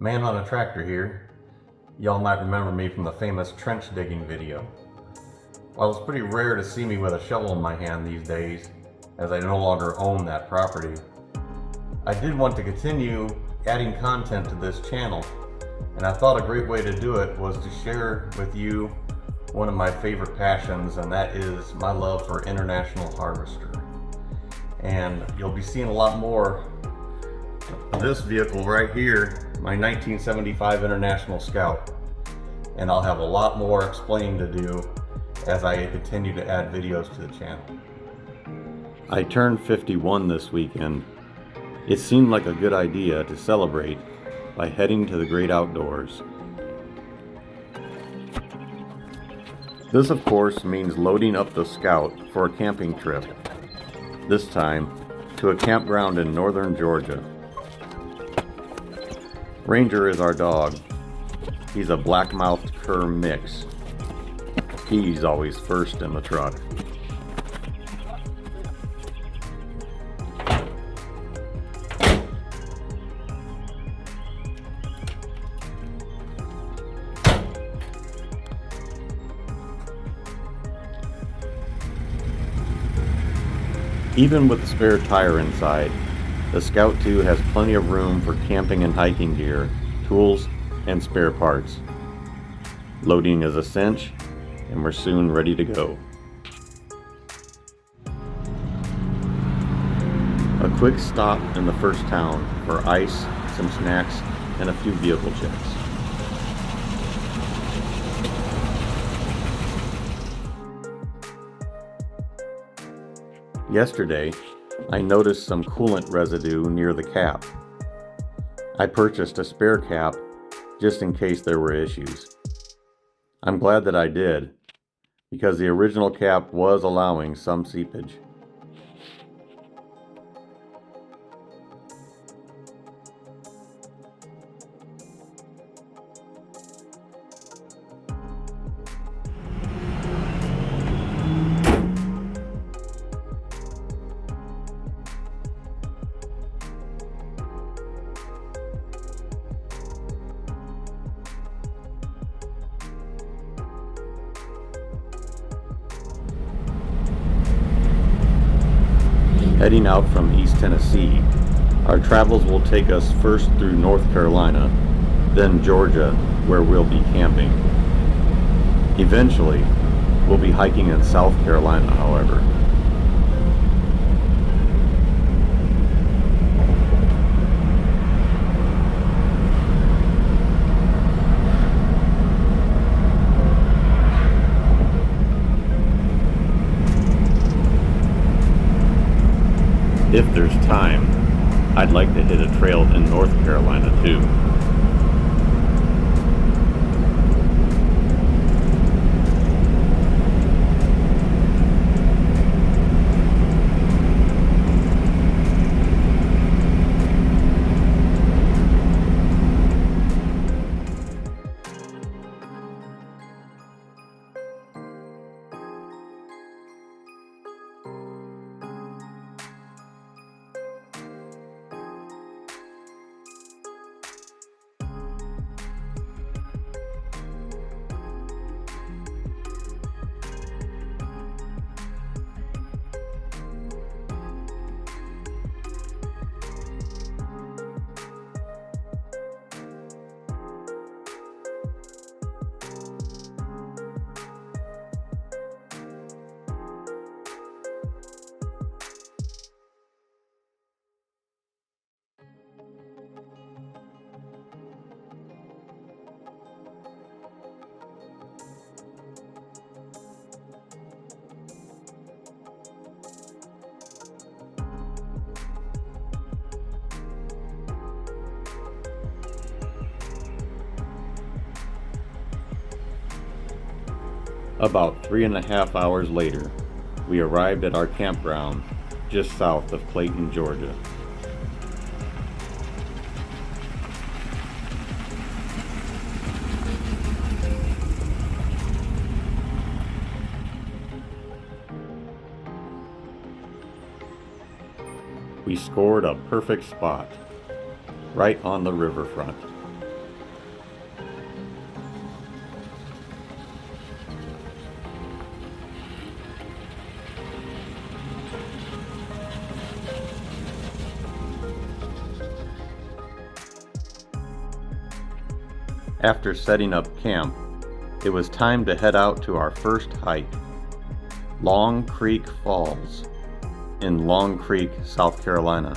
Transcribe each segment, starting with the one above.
Man on a Tractor here. Y'all might remember me from the famous trench digging video. While it's pretty rare to see me with a shovel in my hand these days, as I no longer own that property, I did want to continue adding content to this channel, and I thought a great way to do it was to share with you one of my favorite passions, and that is my love for International Harvester. And you'll be seeing a lot more of this vehicle right here, my 1975 International Scout. And I'll have a lot more explaining to do as I continue to add videos to the channel. I turned 51 this weekend. It seemed like a good idea to celebrate by heading to the great outdoors. This, of course, means loading up the Scout for a camping trip. This time, to a campground in northern Georgia. Ranger is our dog. He's a black-mouthed cur mix. He's always first in the truck. Even with the spare tire inside, the Scout 2 has plenty of room for camping and hiking gear, tools, and spare parts. Loading is a cinch, and we're soon ready to go. A quick stop in the first town for ice, some snacks, and a few vehicle checks. Yesterday, I noticed some coolant residue near the cap. I purchased a spare cap just in case there were issues. I'm glad that I did, because the original cap was allowing some seepage. Heading out from East Tennessee, our travels will take us first through North Carolina, then Georgia, where we'll be camping. Eventually, we'll be hiking in South Carolina, however. If there's time, I'd like to hit a trail in North Carolina too. About 3.5 hours later, we arrived at our campground just south of Clayton, Georgia. We scored a perfect spot, right on the riverfront. After setting up camp, it was time to head out to our first hike, Long Creek Falls in Long Creek, South Carolina.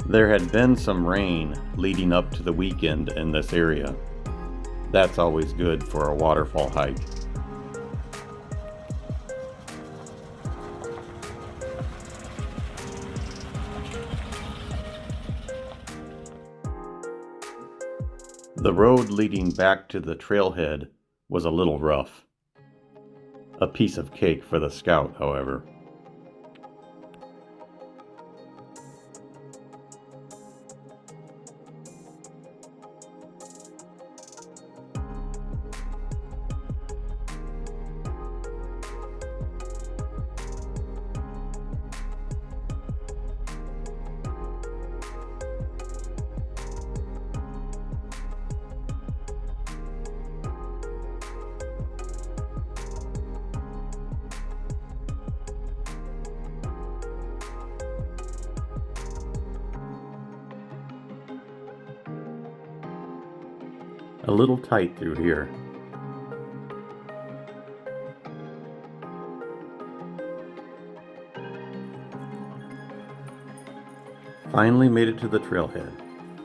There had been some rain leading up to the weekend in this area. That's always good for a waterfall hike. The road leading back to the trailhead was a little rough. A piece of cake for the scout, however. A little tight through here. Finally made it to the trailhead,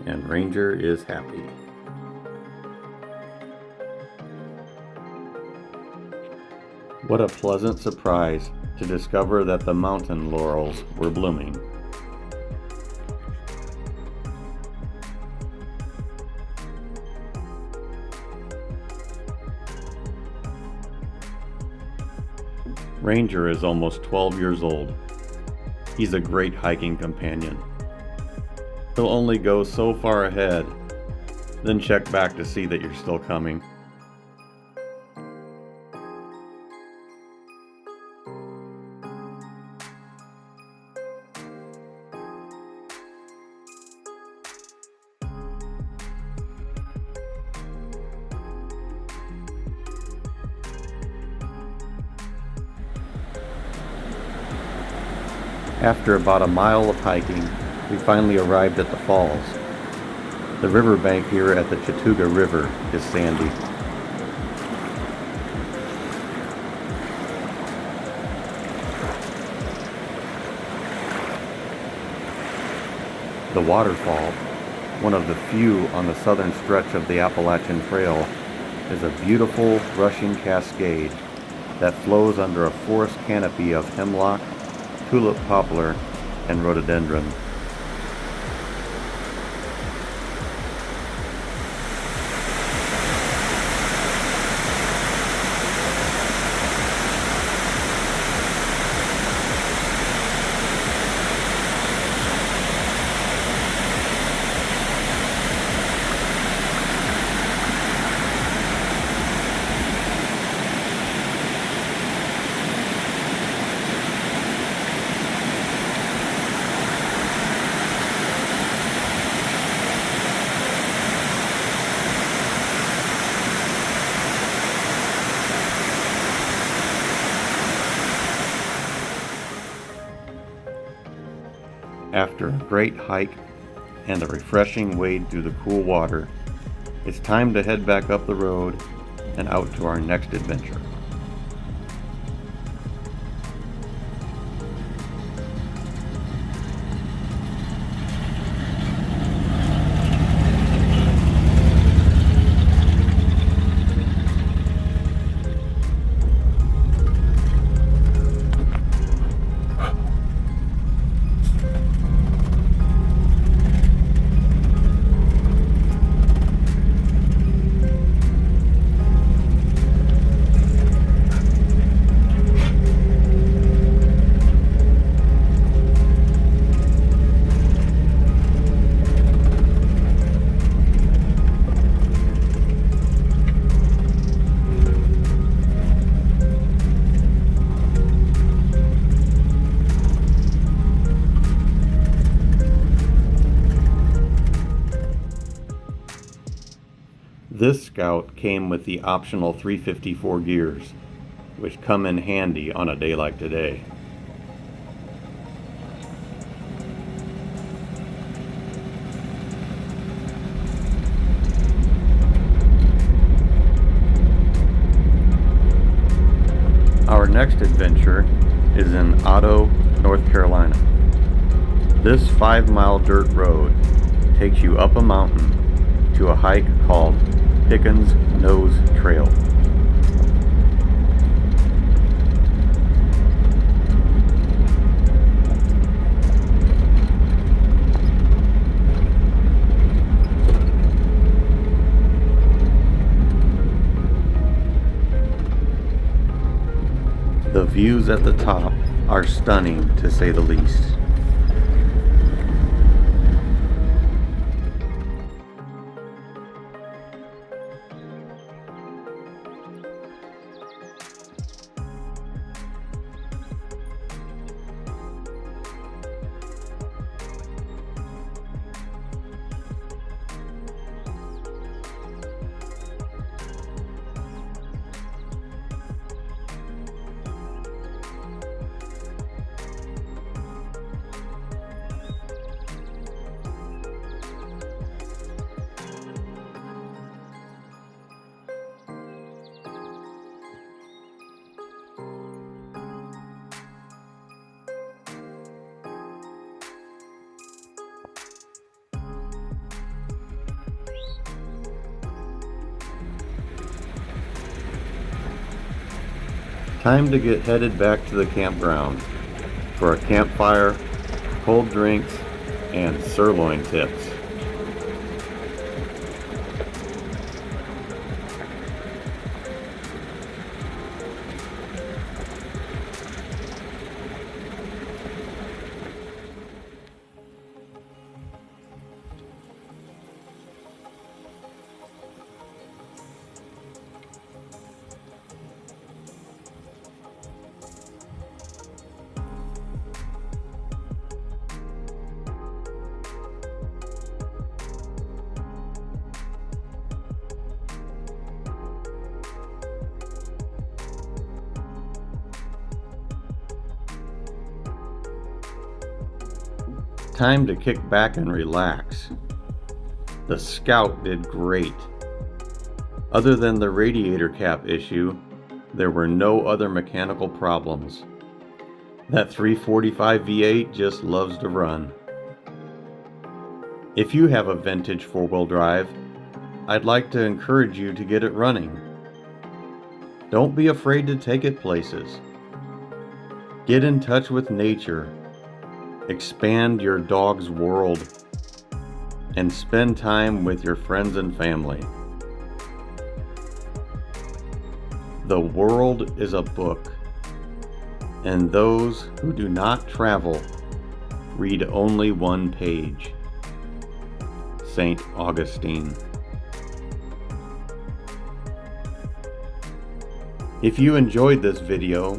and Ranger is happy. What a pleasant surprise to discover that the mountain laurels were blooming. Ranger is almost 12 years old. He's a great hiking companion. He'll only go so far ahead, then check back to see that you're still coming. After about a mile of hiking, we finally arrived at the falls. The riverbank here at the Chattooga River is sandy. The waterfall, one of the few on the southern stretch of the Appalachian Trail, is a beautiful rushing cascade that flows under a forest canopy of hemlock, tulip poplar, and rhododendron. After a great hike and a refreshing wade through the cool water, it's time to head back up the road and out to our next adventure. This Scout came with the optional 354 gears, which come in handy on a day like today. Our next adventure is in Otto, North Carolina. This 5-mile dirt road takes you up a mountain to a hike called Pickens Nose Trail. The views at the top are stunning, to say the least. Time to get headed back to the campground for a campfire, cold drinks, and sirloin tips. Time to kick back and relax. The Scout did great. Other than the radiator cap issue, there were no other mechanical problems. That 345 V8 just loves to run. If you have a vintage four-wheel drive, I'd like to encourage you to get it running. Don't be afraid to take it places. Get in touch with nature. Expand your dog's world and spend time with your friends and family. The world is a book, and those who do not travel read only one page. St. Augustine. If you enjoyed this video,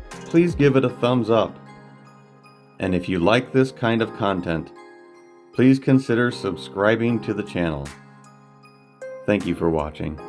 please give it a thumbs up. And if you like this kind of content, please consider subscribing to the channel. Thank you for watching.